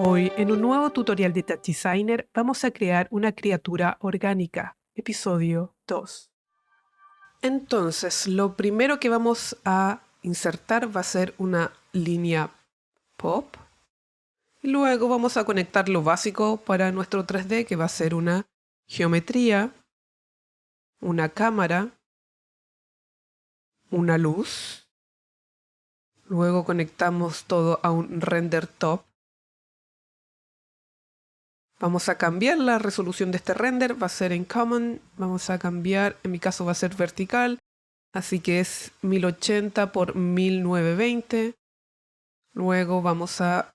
Hoy, en un nuevo tutorial de Touch Designer, vamos a crear una criatura orgánica, episodio 2. Entonces, lo primero que vamos a insertar va a ser una línea pop. Y luego vamos a conectar lo básico para nuestro 3D, que va a ser una geometría, una cámara, una luz. Luego conectamos todo a un render top. Vamos a cambiar la resolución de este render, va a ser en common, vamos a cambiar, en mi caso va a ser vertical, así que es 1080 por 1920. Luego vamos a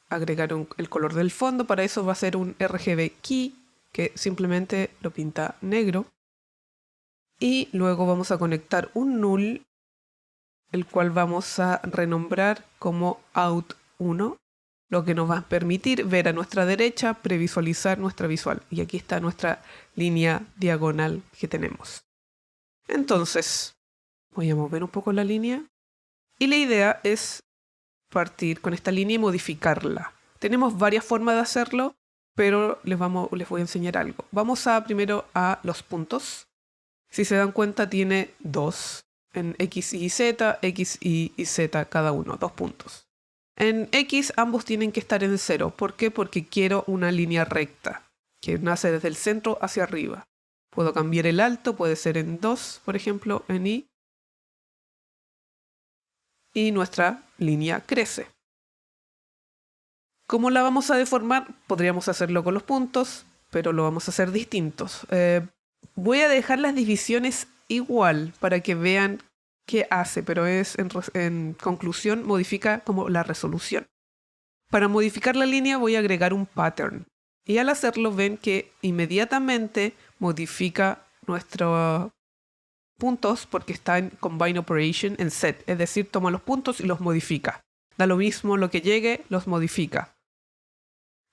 agregar el color del fondo, para eso va a ser un RGB key, que simplemente lo pinta negro. Y luego vamos a conectar un null, el cual vamos a renombrar como out1. Lo que nos va a permitir ver a nuestra derecha, previsualizar nuestra visual. Y aquí está nuestra línea diagonal que tenemos. Entonces, voy a mover un poco la línea. Y la idea es partir con esta línea y modificarla. Tenemos varias formas de hacerlo, pero les voy a enseñar algo. Vamos primero a los puntos. Si se dan cuenta, tiene dos. En X y Z, X y Z cada uno, 2 puntos. En X ambos tienen que estar en 0. ¿Por qué? Porque quiero una línea recta que nace desde el centro hacia arriba. Puedo cambiar el alto, puede ser en 2, por ejemplo, en Y. Y nuestra línea crece. ¿Cómo la vamos a deformar? Podríamos hacerlo con los puntos, pero lo vamos a hacer distintos. Voy a dejar las divisiones igual para que vean qué hace, pero en conclusión modifica como la resolución. Para modificar la línea voy a agregar un pattern. Y al hacerlo ven que inmediatamente modifica nuestros puntos porque está en Combine Operation en set. Es decir, toma los puntos y los modifica. Da lo mismo lo que llegue, los modifica.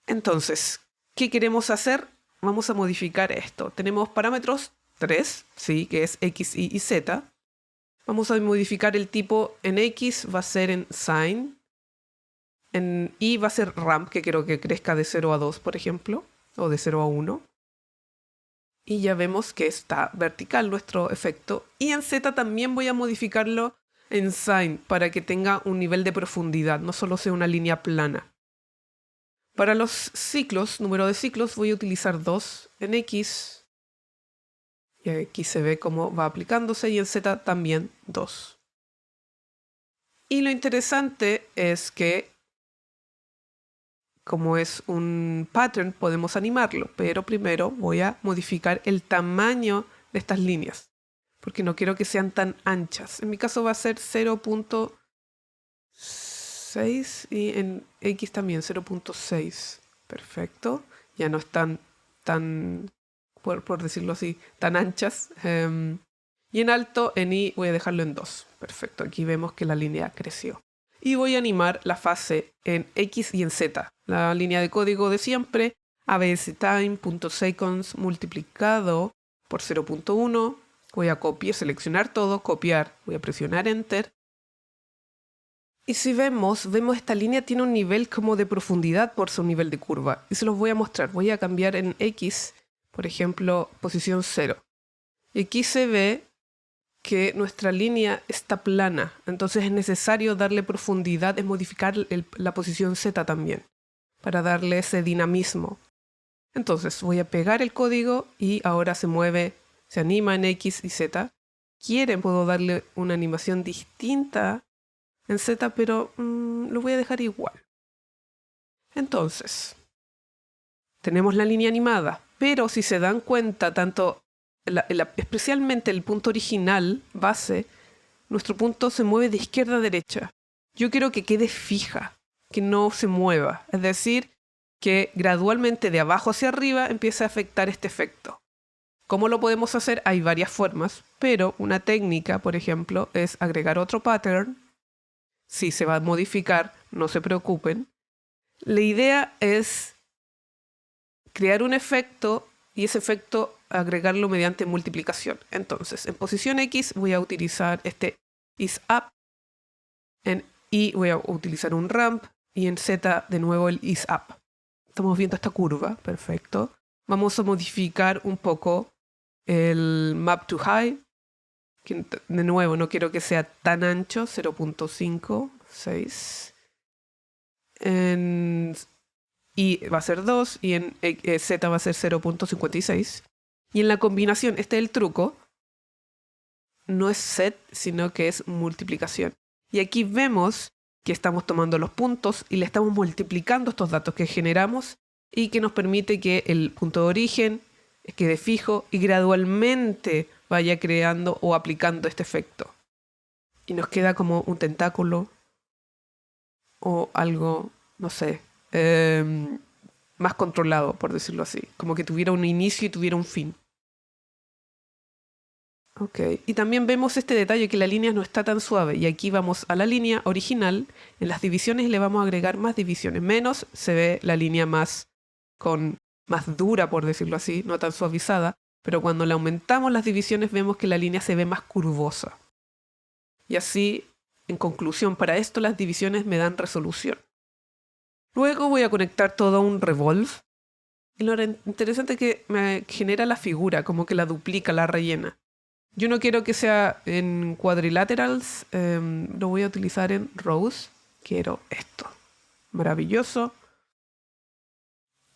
Entonces, ¿qué queremos hacer? Vamos a modificar esto. Tenemos parámetros 3, ¿sí? Que es X, Y Z. Vamos a modificar el tipo en X, va a ser en Sine. En Y va a ser ramp, que quiero que crezca de 0 a 2, por ejemplo, o de 0 a 1. Y ya vemos que está vertical nuestro efecto. Y en Z también voy a modificarlo en Sine para que tenga un nivel de profundidad, no solo sea una línea plana. Para los ciclos, número de ciclos, voy a utilizar 2 en X. Y aquí se ve cómo va aplicándose, y en Z también 2. Y lo interesante es que, como es un pattern, podemos animarlo, pero primero voy a modificar el tamaño de estas líneas, porque no quiero que sean tan anchas. En mi caso va a ser 0.6 y en X también 0.6. Perfecto. Ya no están tan, por decirlo así, tan anchas. Y en alto, en Y, voy a dejarlo en 2. Perfecto. Aquí vemos que la línea creció. Y voy a animar la fase en X y en Z. La línea de código de siempre, abstime.seconds multiplicado por 0.1. Voy a copiar, seleccionar todo, copiar. Voy a presionar Enter. Y si vemos esta línea tiene un nivel como de profundidad por su nivel de curva. Y se los voy a mostrar. Voy a cambiar en X, por ejemplo, posición 0. Y aquí se ve que nuestra línea está plana, entonces es necesario darle profundidad, es modificar la posición Z también, para darle ese dinamismo. Entonces voy a pegar el código y ahora se mueve, se anima en X y Z. Puedo darle una animación distinta en Z, pero lo voy a dejar igual. Entonces, tenemos la línea animada, pero si se dan cuenta, tanto especialmente el punto original, base, nuestro punto se mueve de izquierda a derecha. Yo quiero que quede fija, que no se mueva. Es decir, que gradualmente de abajo hacia arriba empiece a afectar este efecto. ¿Cómo lo podemos hacer? Hay varias formas, pero una técnica, por ejemplo, es agregar otro pattern. Si se va a modificar, no se preocupen. La idea es crear un efecto y ese efecto agregarlo mediante multiplicación. Entonces, en posición X voy a utilizar este isUp, en Y voy a utilizar un ramp y en Z de nuevo el isUp. estamos viendo esta curva, perfecto. Vamos a modificar un poco el map to high, que de nuevo no quiero que sea tan ancho, 0.56. En Y va a ser 2 y en Z va a ser 0.56. Y en la combinación, este es el truco, no es set, sino que es multiplicación. Y aquí vemos que estamos tomando los puntos y le estamos multiplicando estos datos que generamos y que nos permite que el punto de origen quede fijo y gradualmente vaya creando o aplicando este efecto. Y nos queda como un tentáculo o algo, no sé, más controlado, por decirlo así. Como que tuviera un inicio y tuviera un fin. Ok, y también vemos este detalle que la línea no está tan suave. Y aquí vamos a la línea original. En las divisiones le vamos a agregar más divisiones. Menos se ve la línea más dura, por decirlo así, no tan suavizada. Pero cuando le aumentamos las divisiones vemos que la línea se ve más curvosa. Y así, en conclusión, para esto las divisiones me dan resolución. Luego voy a conectar todo a un revolve. Y lo interesante es que me genera la figura, como que la duplica, la rellena. Yo no quiero que sea en quadrilaterals, lo voy a utilizar en rows. Quiero esto. Maravilloso.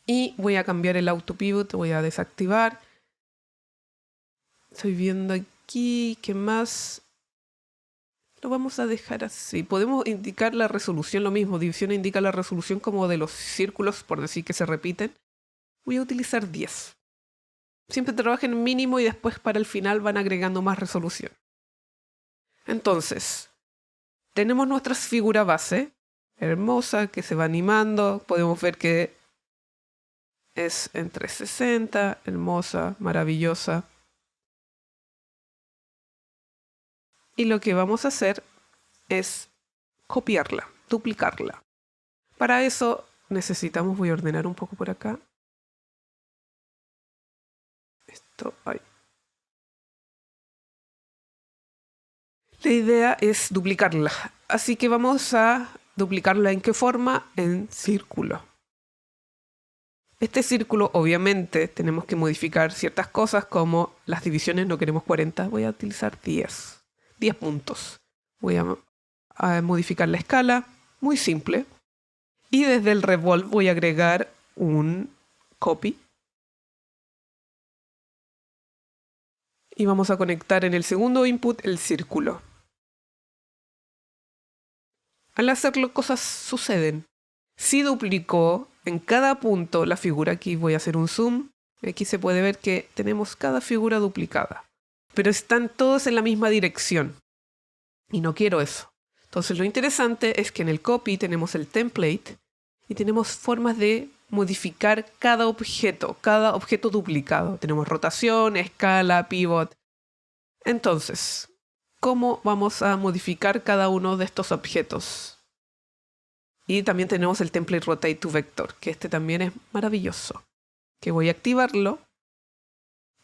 Y voy a cambiar el auto pivot, voy a desactivar. Estoy viendo aquí, ¿qué más? Lo vamos a dejar así. Podemos indicar la resolución, lo mismo. División indica la resolución como de los círculos, por decir que se repiten. Voy a utilizar 10. Siempre trabajen en mínimo y después para el final van agregando más resolución. Entonces, tenemos nuestra figura base, hermosa, que se va animando. Podemos ver que es en 360, hermosa, maravillosa. Y lo que vamos a hacer es copiarla, duplicarla. Para eso necesitamos, voy a ordenar un poco por acá. Esto, ahí. La idea es duplicarla. Así que vamos a duplicarla. ¿En qué forma? En círculo. Este círculo, obviamente, tenemos que modificar ciertas cosas como las divisiones. No queremos 40. Voy a utilizar 10. 10 puntos. Voy a modificar la escala. Muy simple. Y desde el revolve voy a agregar un copy. Y vamos a conectar en el segundo input el círculo. Al hacerlo, cosas suceden. Si duplicó en cada punto la figura, aquí voy a hacer un zoom, aquí se puede ver que tenemos cada figura duplicada. Pero están todos en la misma dirección. Y no quiero eso. Entonces lo interesante es que en el copy tenemos el template y tenemos formas de modificar cada objeto duplicado. Tenemos rotación, escala, pivot. Entonces, ¿cómo vamos a modificar cada uno de estos objetos? Y también tenemos el template rotate to vector, que este también es maravilloso. Que voy a activarlo.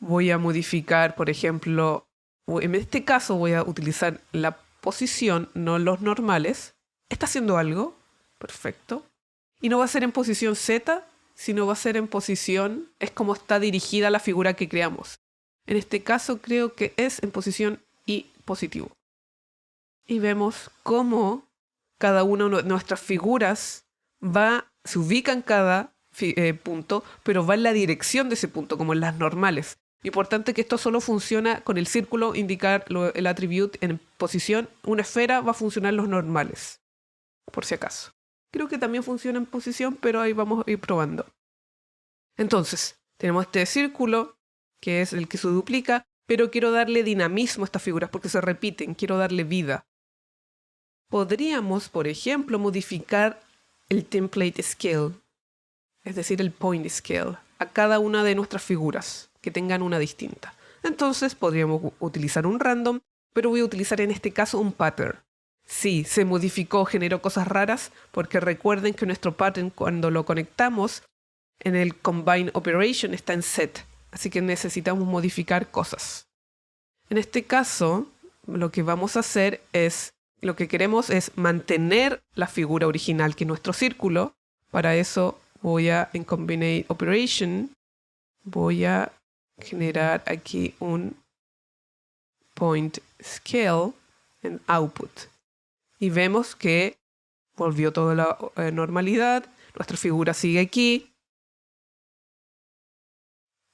Voy a modificar, por ejemplo, en este caso voy a utilizar la posición, no los normales. ¿Está haciendo algo? Perfecto. Y no va a ser en posición Z, sino va a ser en posición, es como está dirigida la figura que creamos. En este caso creo que es en posición Y positivo. Y vemos cómo cada una de nuestras figuras se ubica en cada punto, pero va en la dirección de ese punto, como en las normales. Importante que esto solo funciona con el círculo, indicar el attribute en posición. Una esfera va a funcionar en los normales, por si acaso. Creo que también funciona en posición, pero ahí vamos a ir probando. Entonces, tenemos este círculo, que es el que se duplica, pero quiero darle dinamismo a estas figuras porque se repiten, quiero darle vida. Podríamos, por ejemplo, modificar el template scale, es decir, el point scale, a cada una de nuestras figuras, que tengan una distinta. Entonces podríamos utilizar un random, pero voy a utilizar en este caso un pattern. Sí, se modificó, generó cosas raras, porque recuerden que nuestro pattern cuando lo conectamos en el combine operation está en set, así que necesitamos modificar cosas. En este caso, lo que vamos a hacer es, lo que queremos es mantener la figura original, que es nuestro círculo. Para eso voy a, en Combine Operation, voy a generar aquí un Point Scale en Output. Y vemos que volvió toda la normalidad. Nuestra figura sigue aquí.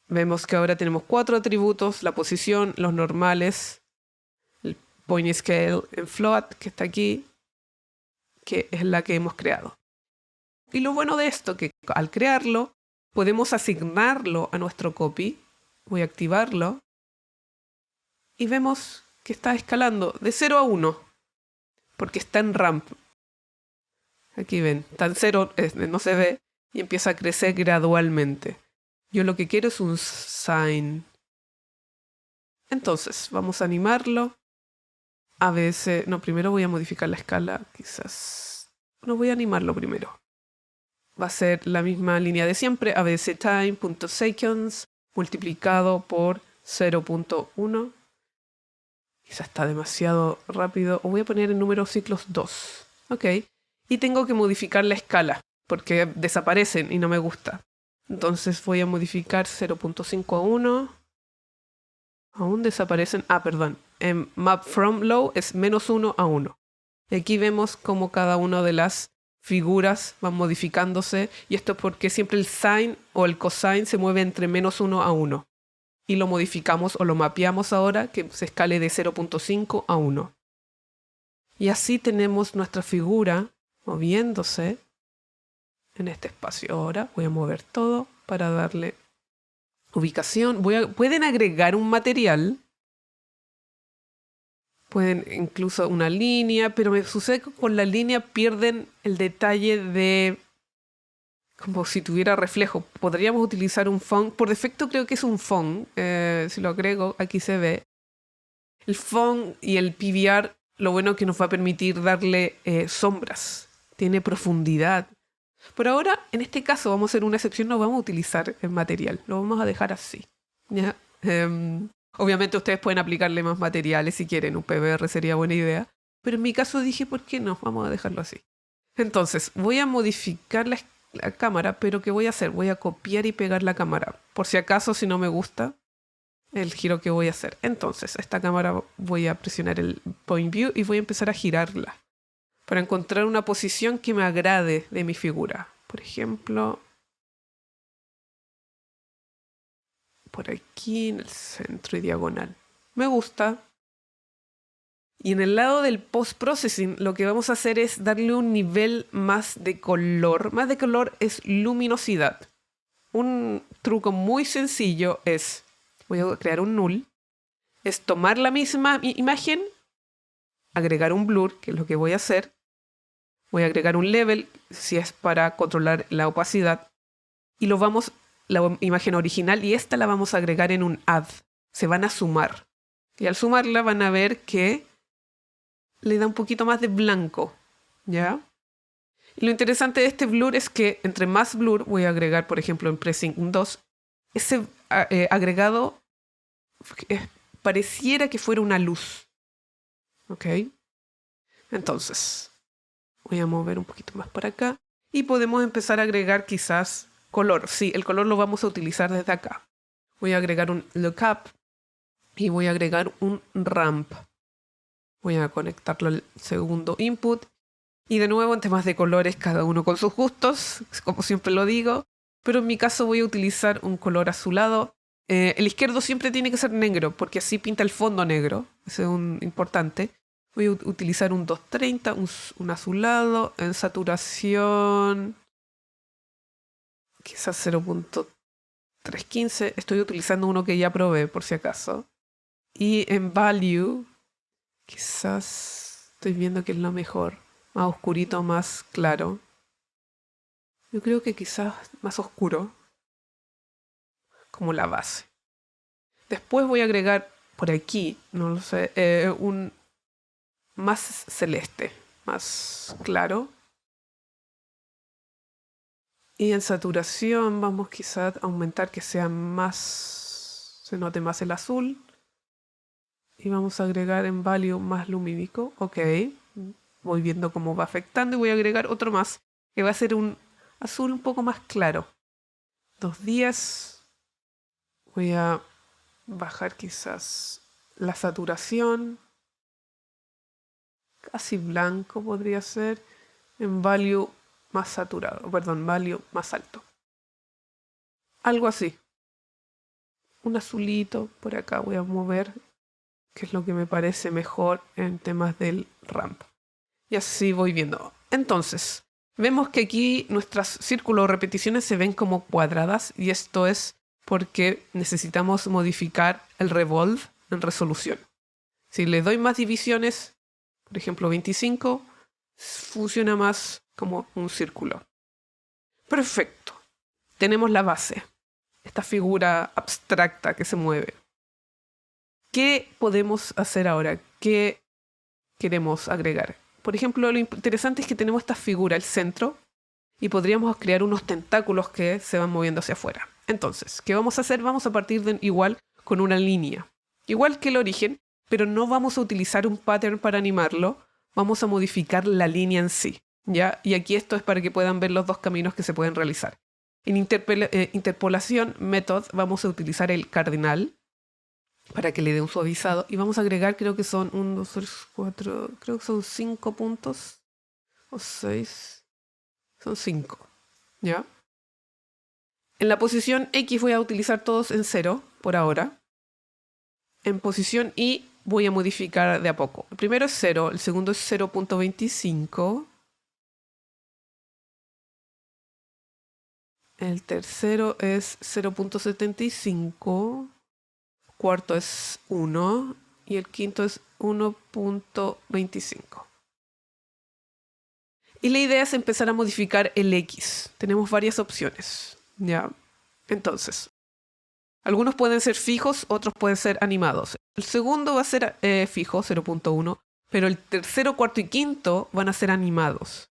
Vemos que ahora tenemos 4 atributos, la posición, los normales, el Point Scale en Float, que está aquí, que es la que hemos creado. Y lo bueno de esto, que al crearlo, podemos asignarlo a nuestro copy. Voy a activarlo. Y vemos que está escalando de 0 a 1, porque está en ramp. Aquí ven, está en 0, no se ve, y empieza a crecer gradualmente. Yo lo que quiero es un sign. Entonces, vamos a animarlo. ABC, no, primero voy a modificar la escala, quizás. No, voy a animarlo primero. Va a ser la misma línea de siempre, ABC time.seconds multiplicado por 0.1. Quizás está demasiado rápido. O voy a poner el número ciclos 2. Ok. Y tengo que modificar la escala, porque desaparecen y no me gusta. Entonces voy a modificar 0.5 a 1. Aún desaparecen. Ah, perdón. En map from low es menos 1 a 1. Y aquí vemos cómo cada una de las figuras van modificándose. Y esto es porque siempre el sine o el cosine se mueve entre menos 1 a 1. Y lo modificamos o lo mapeamos ahora que se escale de 0.5 a 1. Y así tenemos nuestra figura moviéndose en este espacio. Ahora voy a mover todo para darle ubicación. Pueden agregar un material. Pueden incluso una línea, pero me sucede que con la línea pierden el detalle de como si tuviera reflejo. Podríamos utilizar un font. Por defecto creo que es un font. Si lo agrego, aquí se ve. El font y el PBR, lo bueno que nos va a permitir darle sombras. Tiene profundidad. Por ahora, en este caso, vamos a hacer una excepción. No vamos a utilizar el material. Lo vamos a dejar así. ¿Ya? Obviamente ustedes pueden aplicarle más materiales si quieren. Un PBR sería buena idea. Pero en mi caso dije, ¿por qué no? Vamos a dejarlo así. Entonces, voy a modificar la cámara, pero ¿qué voy a hacer? Voy a copiar y pegar la cámara. Por si acaso, si no me gusta el giro que voy a hacer. Entonces, esta cámara voy a presionar el Point View y voy a empezar a girarla para encontrar una posición que me agrade de mi figura. Por ejemplo, por aquí en el centro y diagonal. Me gusta. Y en el lado del post-processing lo que vamos a hacer es darle un nivel más de color. Más de color es luminosidad. Un truco muy sencillo es, voy a crear un null, es tomar la misma imagen, agregar un blur, que es lo que voy a hacer. Voy a agregar un level, si es para controlar la opacidad. Y la imagen original, y esta la vamos a agregar en un add. Se van a sumar. Y al sumarla van a ver que le da un poquito más de blanco. ¿Ya? Y lo interesante de este blur es que entre más blur, voy a agregar, por ejemplo, en Pressing 2, ese agregado pareciera que fuera una luz. ¿Ok? Entonces, voy a mover un poquito más para acá. Y podemos empezar a agregar quizás color. Sí, el color lo vamos a utilizar desde acá. Voy a agregar un lookup y voy a agregar un ramp. Voy a conectarlo al segundo input. Y de nuevo, en temas de colores, cada uno con sus gustos, como siempre lo digo. Pero en mi caso voy a utilizar un color azulado. El izquierdo siempre tiene que ser negro, porque así pinta el fondo negro. Ese es un importante. Voy a utilizar un 230, un azulado, en saturación quizás 0.315. Estoy utilizando uno que ya probé, por si acaso. Y en value, quizás estoy viendo que es lo mejor. Más oscurito, más claro. Yo creo que quizás más oscuro, como la base. Después voy a agregar por aquí, no lo sé, un más celeste, más claro. Y en saturación vamos quizás a aumentar que sea más, se note más el azul. Y vamos a agregar en value más lumínico. Ok, voy viendo cómo va afectando y voy a agregar otro más, que va a ser un azul un poco más claro. 210. Voy a bajar quizás la saturación. Casi blanco podría ser. En value más saturado. Perdón, value más alto. Algo así. Un azulito por acá voy a mover, que es lo que me parece mejor en temas del ramp. Y así voy viendo. Entonces, vemos que aquí nuestras círculos o repeticiones se ven como cuadradas y esto es porque necesitamos modificar el revolve en resolución. Si le doy más divisiones, por ejemplo 25, funciona más como un círculo. Perfecto. Tenemos la base, esta figura abstracta que se mueve. ¿Qué podemos hacer ahora? ¿Qué queremos agregar? Por ejemplo, lo interesante es que tenemos esta figura, el centro, y podríamos crear unos tentáculos que se van moviendo hacia afuera. Entonces, ¿qué vamos a hacer? Vamos a partir de igual con una línea, igual que el origen, pero no vamos a utilizar un pattern para animarlo, vamos a modificar la línea en sí, ¿ya? Y aquí esto es para que puedan ver los dos caminos que se pueden realizar. En interpolación method vamos a utilizar el cardinal para que le dé un suavizado y vamos a agregar, creo que son 1, 2, 3, 4, creo que son 5 puntos o 6, son 5, ¿ya? En la posición X voy a utilizar todos en 0 por ahora. En posición Y voy a modificar de a poco. El primero es 0, el segundo es 0.25. El tercero es 0.75. Cuarto es 1 y el quinto es 1.25. Y la idea es empezar a modificar el X. Tenemos varias opciones, ¿ya? Entonces, algunos pueden ser fijos, otros pueden ser animados. El segundo va a ser fijo, 0.1, pero el tercero, cuarto y quinto van a ser animados,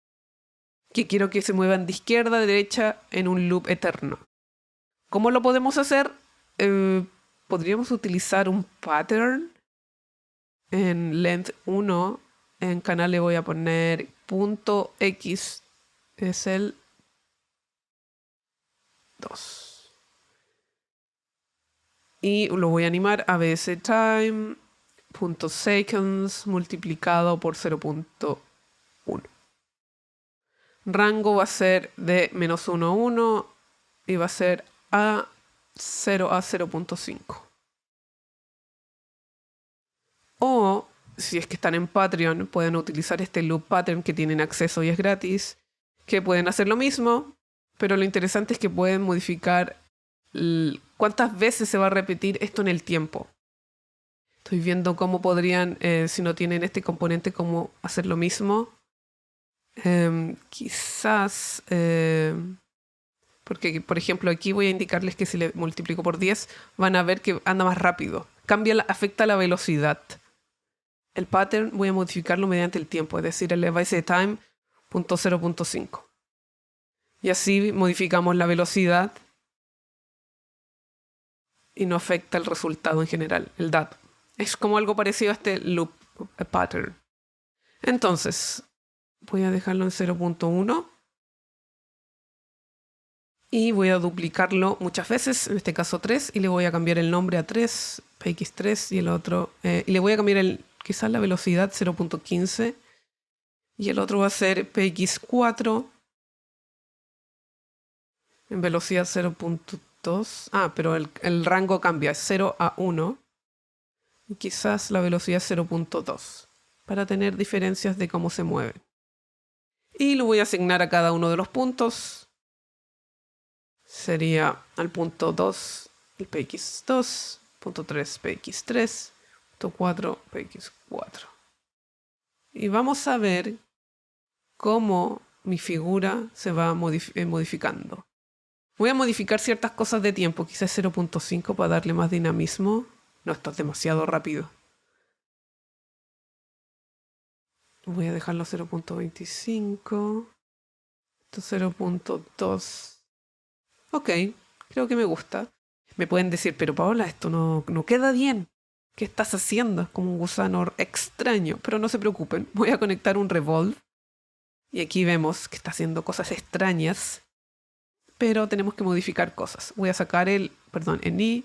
que quiero que se muevan de izquierda a derecha en un loop eterno. ¿Cómo lo podemos hacer? Podríamos utilizar un pattern. En length 1, en canal le voy a poner punto X, es el 2. Y lo voy a animar a bs time, punto seconds, multiplicado por 0.1. Rango va a ser de menos 1 a 1 y va a ser a 0 a 0.5. O, si es que están en Patreon, pueden utilizar este loop pattern que tienen acceso y es gratis, que pueden hacer lo mismo, pero lo interesante es que pueden modificar cuántas veces se va a repetir esto en el tiempo. Estoy viendo cómo podrían, si no tienen este componente, cómo hacer lo mismo. Quizás, porque por ejemplo aquí voy a indicarles que si le multiplico por 10, van a ver que anda más rápido. Afecta la velocidad. El pattern voy a modificarlo mediante el tiempo, es decir, el device time .0.5. Y así modificamos la velocidad y no afecta el resultado en general, el dato. Es como algo parecido a este loop pattern. Entonces, voy a dejarlo en 0.1 y voy a duplicarlo muchas veces, en este caso 3, y le voy a cambiar el nombre a 3, px3 y el otro, y le voy a cambiar quizás la velocidad 0.15 y el otro va a ser px4 en velocidad 0.2. Pero el rango cambia, es 0 a 1 y quizás la velocidad es 0.2 para tener diferencias de cómo se mueven. Y lo voy a asignar a cada uno de los puntos. Sería al punto 2 el px2, punto 3 px3, punto 4 px4. Y vamos a ver cómo mi figura se va modificando. Voy a modificar ciertas cosas de tiempo, quizás 0.5 para darle más dinamismo. No, esto es demasiado rápido. Voy a dejarlo 0.25. Esto 0.2. Ok, creo que me gusta. Me pueden decir, pero Paola, esto no queda bien. ¿Qué estás haciendo? Es como un gusano extraño. Pero no se preocupen, voy a conectar un revolve. Y aquí vemos que está haciendo cosas extrañas. pero tenemos que modificar cosas. Voy a sacar en Y,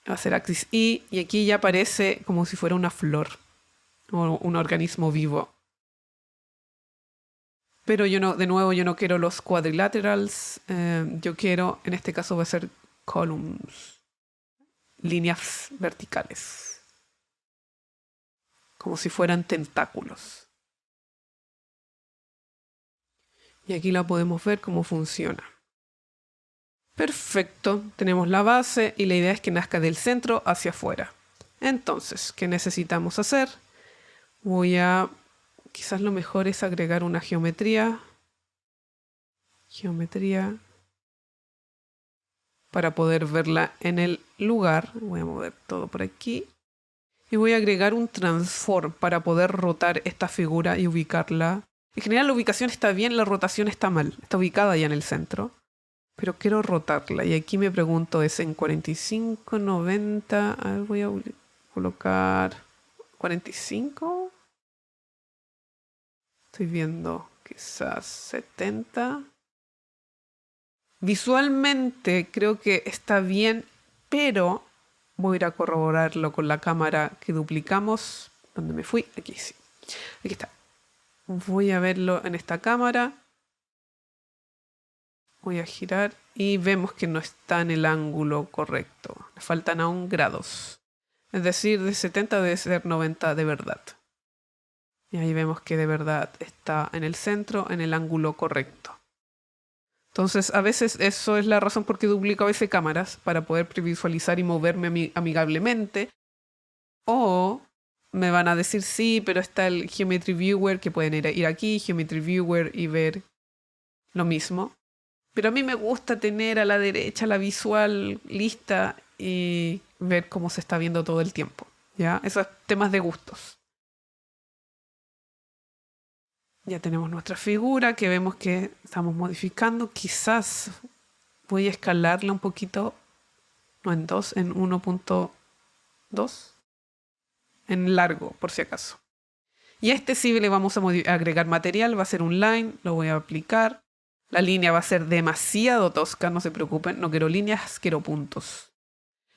va a ser axis Y, y aquí ya aparece como si fuera una flor o un organismo vivo. Pero de nuevo, yo no quiero los quadrilaterals, yo quiero, en este caso va a ser columns, líneas verticales, como si fueran tentáculos. Y aquí la podemos ver cómo funciona. Perfecto, tenemos la base y la idea es que nazca del centro hacia afuera. Entonces, ¿qué necesitamos hacer? Quizás lo mejor es agregar una geometría. Geometría. Para poder verla en el lugar. Voy a mover todo por aquí. Y voy a agregar un transform para poder rotar esta figura y ubicarla. En general la ubicación está bien, la rotación está mal. Está ubicada ya en el centro. Pero quiero rotarla. Y aquí me pregunto, ¿es en 45, 90? A ver, voy a colocar 45. Estoy viendo quizás 70. Visualmente creo que está bien, pero voy a ir a corroborarlo con la cámara que duplicamos. ¿Dónde me fui? Aquí sí. Aquí está. Voy a verlo en esta cámara. Voy a girar y vemos que no está en el ángulo correcto. Le faltan aún grados. Es decir, de 70 debe ser 90 de verdad. Y ahí vemos que de verdad está en el centro, en el ángulo correcto. Entonces, a veces eso es la razón por qué duplico a veces cámaras, para poder previsualizar y moverme amigablemente. O me van a decir, sí, pero está el Geometry Viewer, que pueden ir aquí, Geometry Viewer, y ver lo mismo. Pero a mí me gusta tener a la derecha la visual lista y ver cómo se está viendo todo el tiempo. ¿Ya? Esos temas de gustos. Ya tenemos nuestra figura que vemos que estamos modificando. Quizás voy a escalarla un poquito, no en 2, en 1.2. En largo, por si acaso. Y a este sí le vamos a agregar material, va a ser un line, lo voy a aplicar. La línea va a ser demasiado tosca, no se preocupen, no quiero líneas, quiero puntos.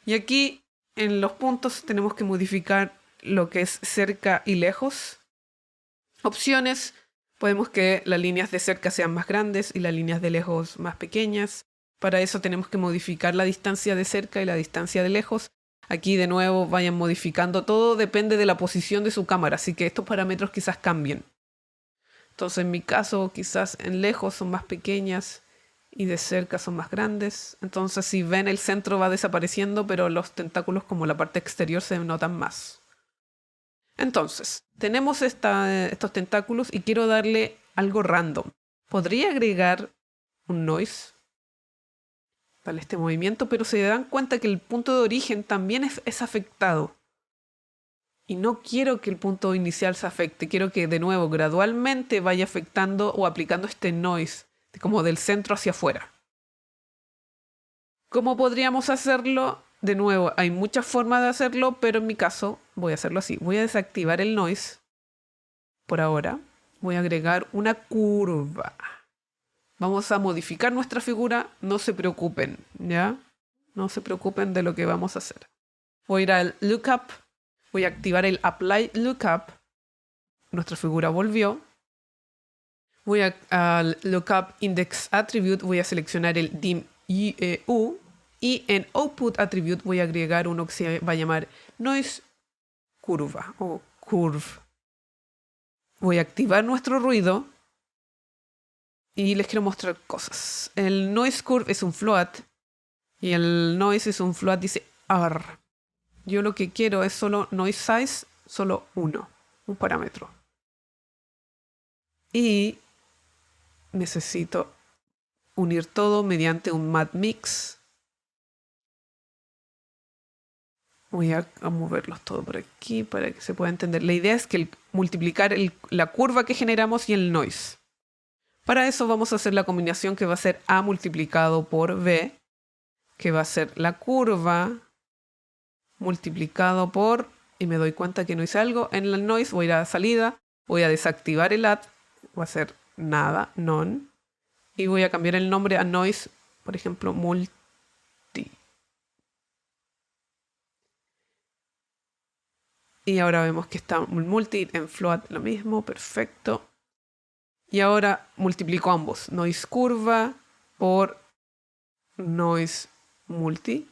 Y aquí en los puntos tenemos que modificar lo que es cerca y lejos. Opciones, podemos que las líneas de cerca sean más grandes y las líneas de lejos más pequeñas. Para eso tenemos que modificar la distancia de cerca y la distancia de lejos. Aquí de nuevo vayan modificando, todo depende de la posición de su cámara, así que estos parámetros quizás cambien. Entonces en mi caso quizás en lejos son más pequeñas y de cerca son más grandes. Entonces si ven el centro va desapareciendo, pero los tentáculos como la parte exterior se notan más. Entonces tenemos estos tentáculos y quiero darle algo random. ¿Podría agregar un noise para este movimiento? Pero se dan cuenta que el punto de origen también es afectado. Y no quiero que el punto inicial se afecte, quiero que de nuevo gradualmente vaya afectando o aplicando este noise, como del centro hacia afuera. ¿Cómo podríamos hacerlo? De nuevo, hay muchas formas de hacerlo, pero en mi caso voy a hacerlo así. Voy a desactivar el noise por ahora. Voy a agregar una curva. Vamos a modificar nuestra figura, no se preocupen, ¿ya? No se preocupen de lo que vamos a hacer. Voy a ir al Lookup. Voy a activar el Apply Lookup. Nuestra figura volvió. Voy al Lookup Index Attribute. Voy a seleccionar el dim U. Y en Output Attribute voy a agregar uno que se va a llamar Noise Curva o Curve. Voy a activar nuestro ruido. Y les quiero mostrar cosas. El Noise Curve es un float. Y el Noise es un float, dice R. Yo lo que quiero es solo noise size, solo uno, un parámetro. Y necesito unir todo mediante un math mix. Voy a moverlos todo por aquí para que se pueda entender. La idea es que multiplicar la curva que generamos y el noise. Para eso vamos a hacer la combinación que va a ser A multiplicado por B, que va a ser la curva multiplicado por, y me doy cuenta que no hice algo, en el noise voy a ir a salida, voy a desactivar el add, va a ser nada, none, Y voy a cambiar el nombre a noise, por ejemplo, multi. Y ahora vemos que está multi en float lo mismo, perfecto. Y ahora multiplico ambos, noise curva por noise multi,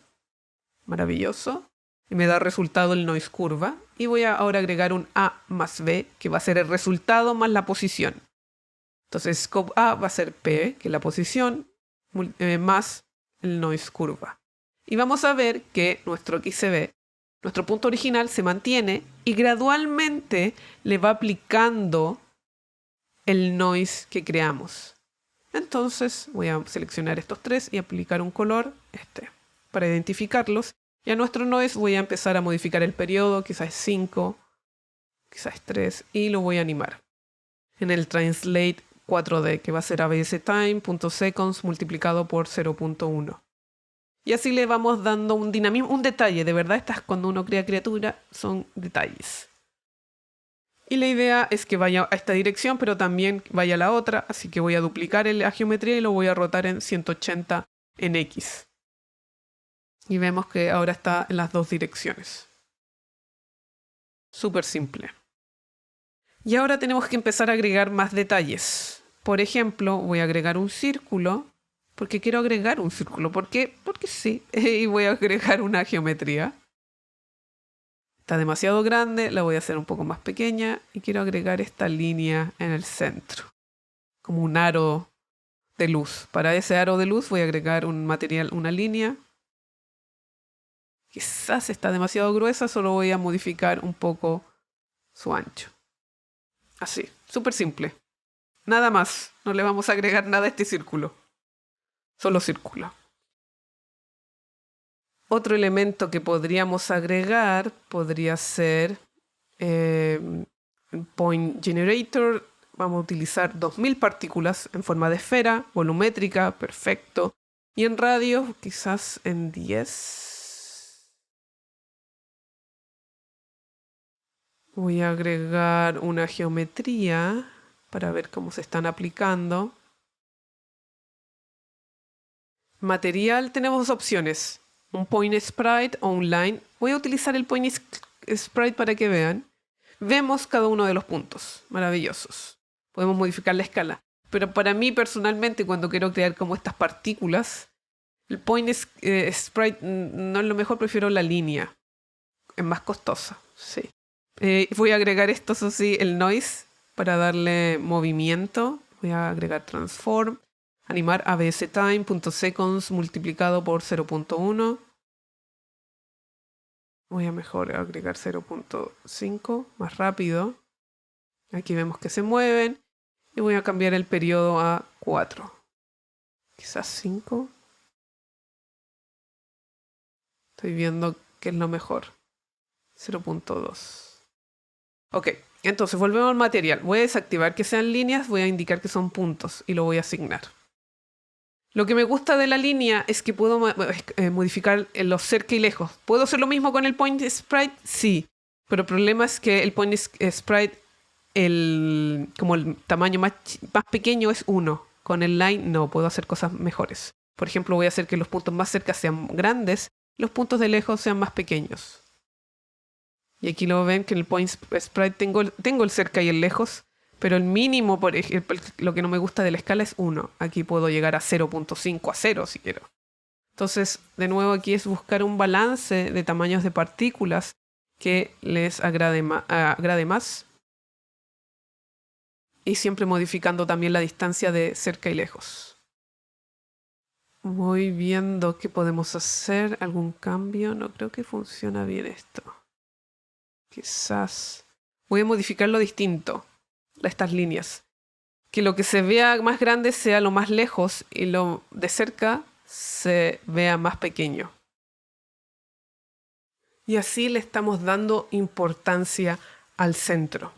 maravilloso. Y me da resultado el noise curva. Y voy a ahora agregar un A más B, que va a ser el resultado más la posición. Entonces scope A va a ser P, que es la posición, más el noise curva. Y vamos a ver que nuestro XCB, nuestro punto original, se mantiene y gradualmente le va aplicando el noise que creamos. Entonces voy a seleccionar estos tres y aplicar un color, para identificarlos. Y a nuestro noise voy a empezar a modificar el periodo, quizás es 5, quizás es 3, y lo voy a animar. En el translate 4D, que va a ser abstime.seconds multiplicado por 0.1. Y así le vamos dando un dinamismo, un detalle. De verdad, estas cuando uno crea criatura son detalles. Y la idea es que vaya a esta dirección, pero también vaya a la otra. Así que voy a duplicar la geometría y lo voy a rotar en 180 en X. Y vemos que ahora está en las dos direcciones. Súper simple. Y ahora tenemos que empezar a agregar más detalles. Por ejemplo, voy a agregar un círculo. Porque quiero agregar un círculo. ¿Por qué? Porque sí. Y voy a agregar una geometría. Está demasiado grande, la voy a hacer un poco más pequeña y quiero agregar esta línea en el centro, como un aro de luz. Para ese aro de luz voy a agregar un material, una línea. Quizás está demasiado gruesa, solo voy a modificar un poco su ancho. Así, súper simple. Nada más, no le vamos a agregar nada a este círculo. Solo círculo. Otro elemento que podríamos agregar podría ser Point Generator. Vamos a utilizar 2000 partículas en forma de esfera, volumétrica, perfecto. Y en radio, quizás en 10. Voy a agregar una geometría para ver cómo se están aplicando. Material, tenemos dos opciones. Un point sprite o un line. Voy a utilizar el point sprite para que vean. Vemos cada uno de los puntos. Maravillosos. Podemos modificar la escala. Pero para mí personalmente, cuando quiero crear como estas partículas, el point sprite no es lo mejor, prefiero la línea. Es más costosa, sí. Voy a agregar esto, eso sí, el noise para darle movimiento. Voy a agregar transform. Animar abstime.seconds multiplicado por 0.1. Voy a mejor agregar 0.5, más rápido. Aquí vemos que se mueven. Y voy a cambiar el periodo a 4. Quizás 5. Estoy viendo qué es lo mejor. 0.2. Ok, entonces volvemos al material. Voy a desactivar que sean líneas, voy a indicar que son puntos y lo voy a asignar. Lo que me gusta de la línea es que puedo modificar los cerca y lejos. ¿Puedo hacer lo mismo con el point sprite? Sí. Pero el problema es que el point sprite, como el tamaño más pequeño es 1. Con el line no, puedo hacer cosas mejores. Por ejemplo, voy a hacer que los puntos más cerca sean grandes y los puntos de lejos sean más pequeños. Y aquí lo ven que en el point sprite tengo el cerca y el lejos. Pero el mínimo, por ejemplo, lo que no me gusta de la escala es 1. Aquí puedo llegar a 0.5 a 0 si quiero. Entonces, de nuevo aquí es buscar un balance de tamaños de partículas que les agrade más. Y siempre modificando también la distancia de cerca y lejos. Voy viendo qué podemos hacer. ¿Algún cambio? No creo que funciona bien esto. Quizás. Voy a modificarlo distinto. Estas líneas. Que lo que se vea más grande sea lo más lejos y lo de cerca se vea más pequeño. Y así le estamos dando importancia al centro.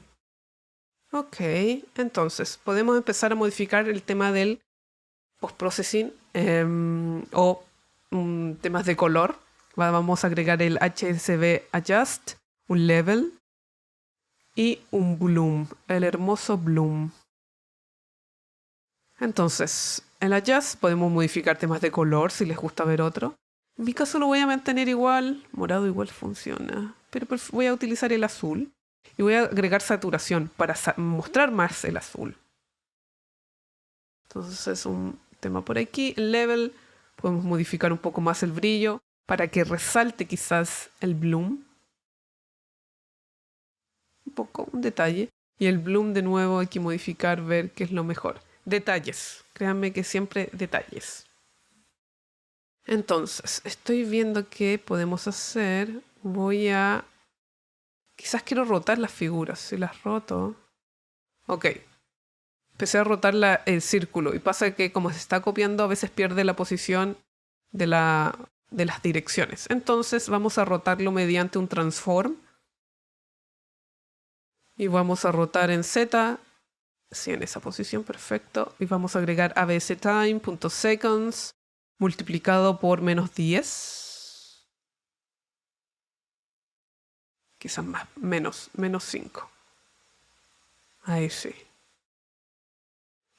Ok, entonces podemos empezar a modificar el tema del post-processing o temas de color. Vamos a agregar el HSV Adjust, un level y un bloom, el hermoso bloom. Entonces, en la Jazz podemos modificar temas de color si les gusta ver otro. En mi caso lo voy a mantener igual. Morado igual funciona. Pero voy a utilizar el azul. Y voy a agregar saturación para mostrar más el azul. Entonces es un tema por aquí. El level, podemos modificar un poco más el brillo para que resalte quizás el bloom. Un poco, un detalle. Y el bloom de nuevo hay que modificar, ver qué es lo mejor. Detalles. Créanme que siempre detalles. Entonces, estoy viendo qué podemos hacer. Quizás quiero rotar las figuras. Si las roto... Ok. Empecé a rotar el círculo. Y pasa que como se está copiando, a veces pierde la posición de las direcciones. Entonces vamos a rotarlo mediante un transform. Y vamos a rotar en Z. Sí, en esa posición, perfecto. Y vamos a agregar abctime.seconds multiplicado por -10. Quizás más, menos 5. Ahí sí.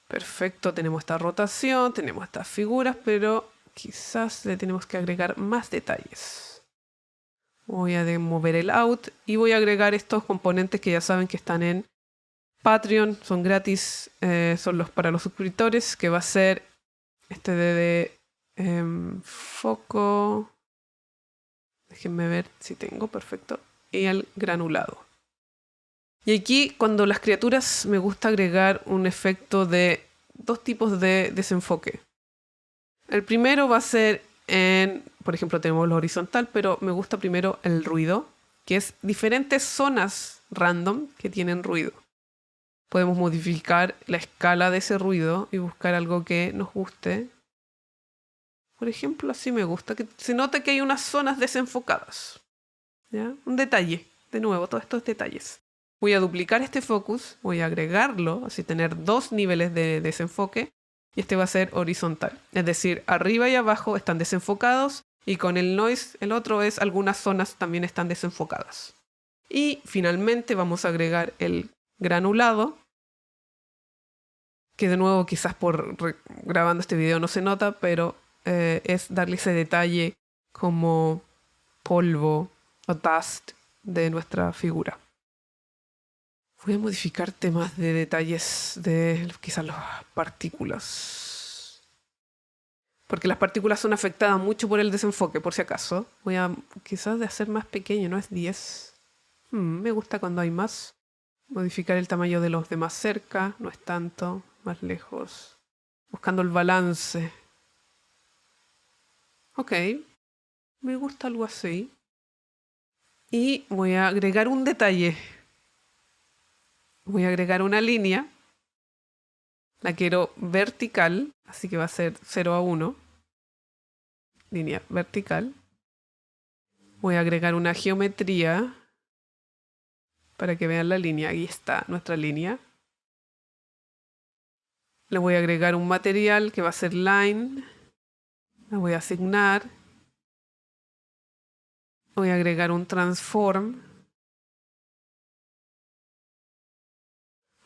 Perfecto, tenemos esta rotación, tenemos estas figuras, pero quizás le tenemos que agregar más detalles. Voy a mover el out y voy a agregar estos componentes que ya saben que están en Patreon, son gratis, son los para los suscriptores, que va a ser este de foco. Déjenme ver si tengo, perfecto. Y el granulado. Y aquí, cuando las criaturas, me gusta agregar un efecto de 2 tipos de desenfoque. El primero va a ser por ejemplo, tenemos lo horizontal, pero me gusta primero el ruido, que es diferentes zonas random que tienen ruido. Podemos modificar la escala de ese ruido y buscar algo que nos guste. Por ejemplo, así me gusta, que se note que hay unas zonas desenfocadas. ¿Ya? Un detalle, de nuevo, todos estos detalles. Voy a duplicar este focus, voy a agregarlo, así tener 2 niveles de desenfoque, y este va a ser horizontal. Es decir, arriba y abajo están desenfocados, y con el noise, el otro es algunas zonas también están desenfocadas. Y finalmente vamos a agregar el granulado, que de nuevo quizás grabando este video no se nota, pero es darle ese detalle como polvo o dust de nuestra figura. Voy a modificar temas de detalles de quizás las partículas. Porque las partículas son afectadas mucho por el desenfoque, por si acaso. Voy a quizás de hacer más pequeño, no es 10. Me gusta cuando hay más. Modificar el tamaño de los de más cerca, no es tanto, más lejos. Buscando el balance. Ok, me gusta algo así. Y voy a agregar un detalle. Voy a agregar una línea. La quiero vertical, así que va a ser 0 a 1. Línea vertical. Voy a agregar una geometría para que vean la línea. Ahí está nuestra línea. Le voy a agregar un material que va a ser line. La voy a asignar. Voy a agregar un transform.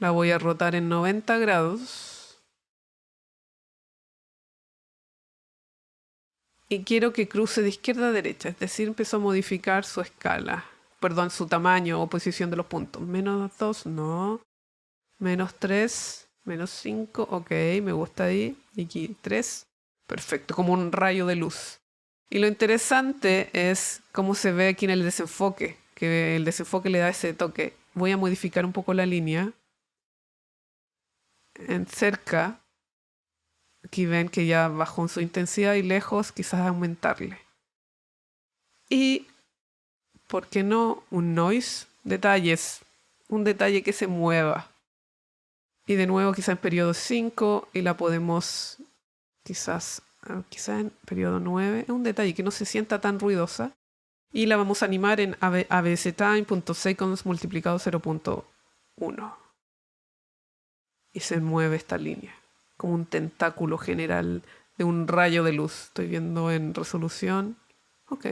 La voy a rotar en 90 grados. Y quiero que cruce de izquierda a derecha. Es decir, empezó a modificar su escala. Perdón, su tamaño o posición de los puntos. -2, no. -3. -5, ok, me gusta ahí. Y aquí 3. Perfecto, como un rayo de luz. Y lo interesante es cómo se ve aquí en el desenfoque. Que el desenfoque le da ese toque. Voy a modificar un poco la línea. En cerca, aquí ven que ya bajó en su intensidad y lejos quizás aumentarle. Y, ¿por qué no? Un noise, detalles, un detalle que se mueva. Y de nuevo quizás en periodo 5 y la podemos quizás en periodo 9. Es un detalle que no se sienta tan ruidosa. Y la vamos a animar en abctime.seconds multiplicado 0.1. Y se mueve esta línea, como un tentáculo general de un rayo de luz. Estoy viendo en resolución. Ok.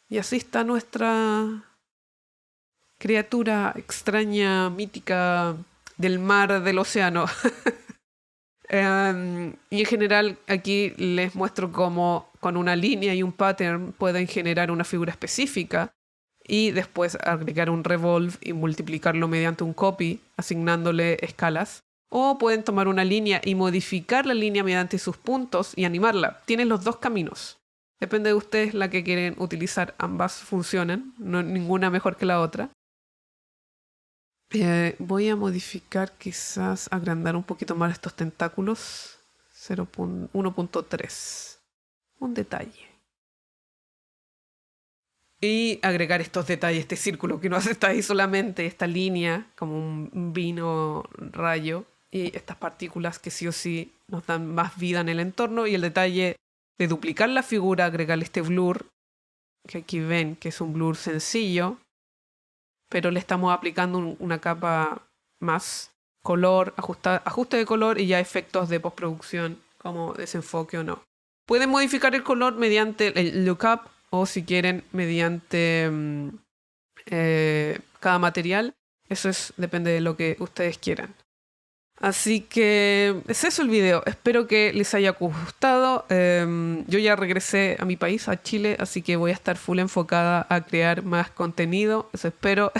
Y así está nuestra criatura extraña, mítica, del mar, del océano. Y en general aquí les muestro cómo con una línea y un pattern pueden generar una figura específica y después agregar un revolve y multiplicarlo mediante un copy, asignándole escalas. O pueden tomar una línea y modificar la línea mediante sus puntos y animarla. Tienen los dos caminos. Depende de ustedes la que quieren utilizar. Ambas funcionan, no ninguna mejor que la otra. Voy a modificar, quizás agrandar un poquito más estos tentáculos. 1.3. Un detalle. Y agregar estos detalles, este círculo que no está ahí solamente, esta línea, como un vino rayo, y estas partículas que sí o sí nos dan más vida en el entorno, y el detalle de duplicar la figura, agregarle este blur, que aquí ven que es un blur sencillo, pero le estamos aplicando una capa más, color, ajuste de color y ya efectos de postproducción, como desenfoque o no. Pueden modificar el color mediante el lookup o si quieren mediante cada material. Eso depende de lo que ustedes quieran. Así que es eso el video. Espero que les haya gustado. Yo ya regresé a mi país, a Chile, así que voy a estar full enfocada a crear más contenido. Eso espero.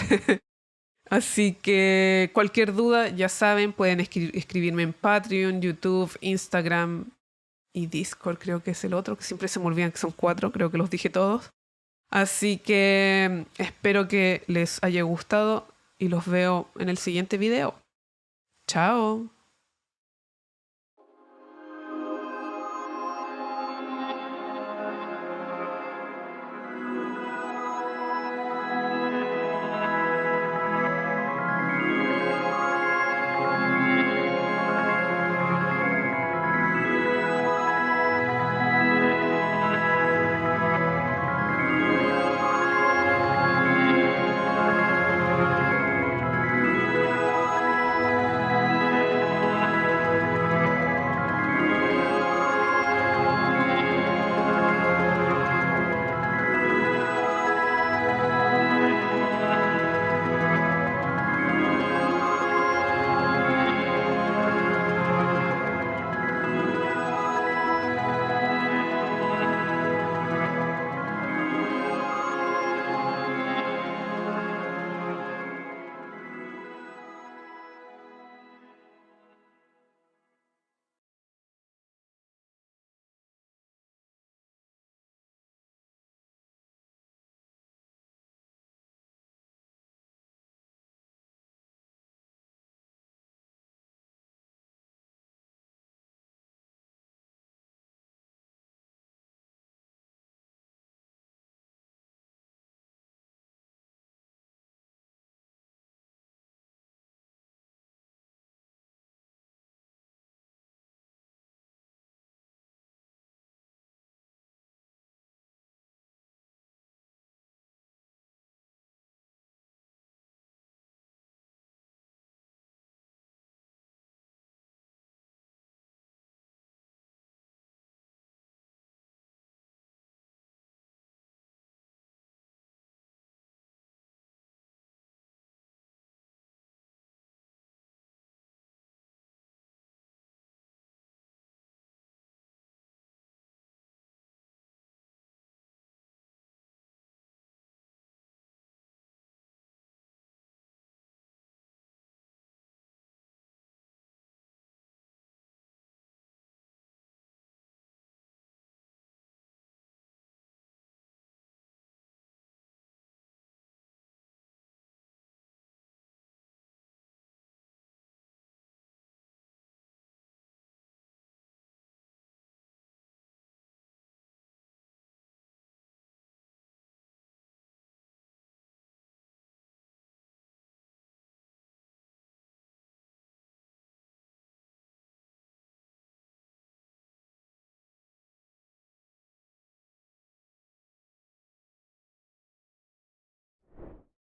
Así que cualquier duda, ya saben, pueden escribirme en Patreon, YouTube, Instagram y Discord, creo que es el otro, que siempre se me olvidan que son 4, creo que los dije todos. Así que espero que les haya gustado y los veo en el siguiente video. Chao.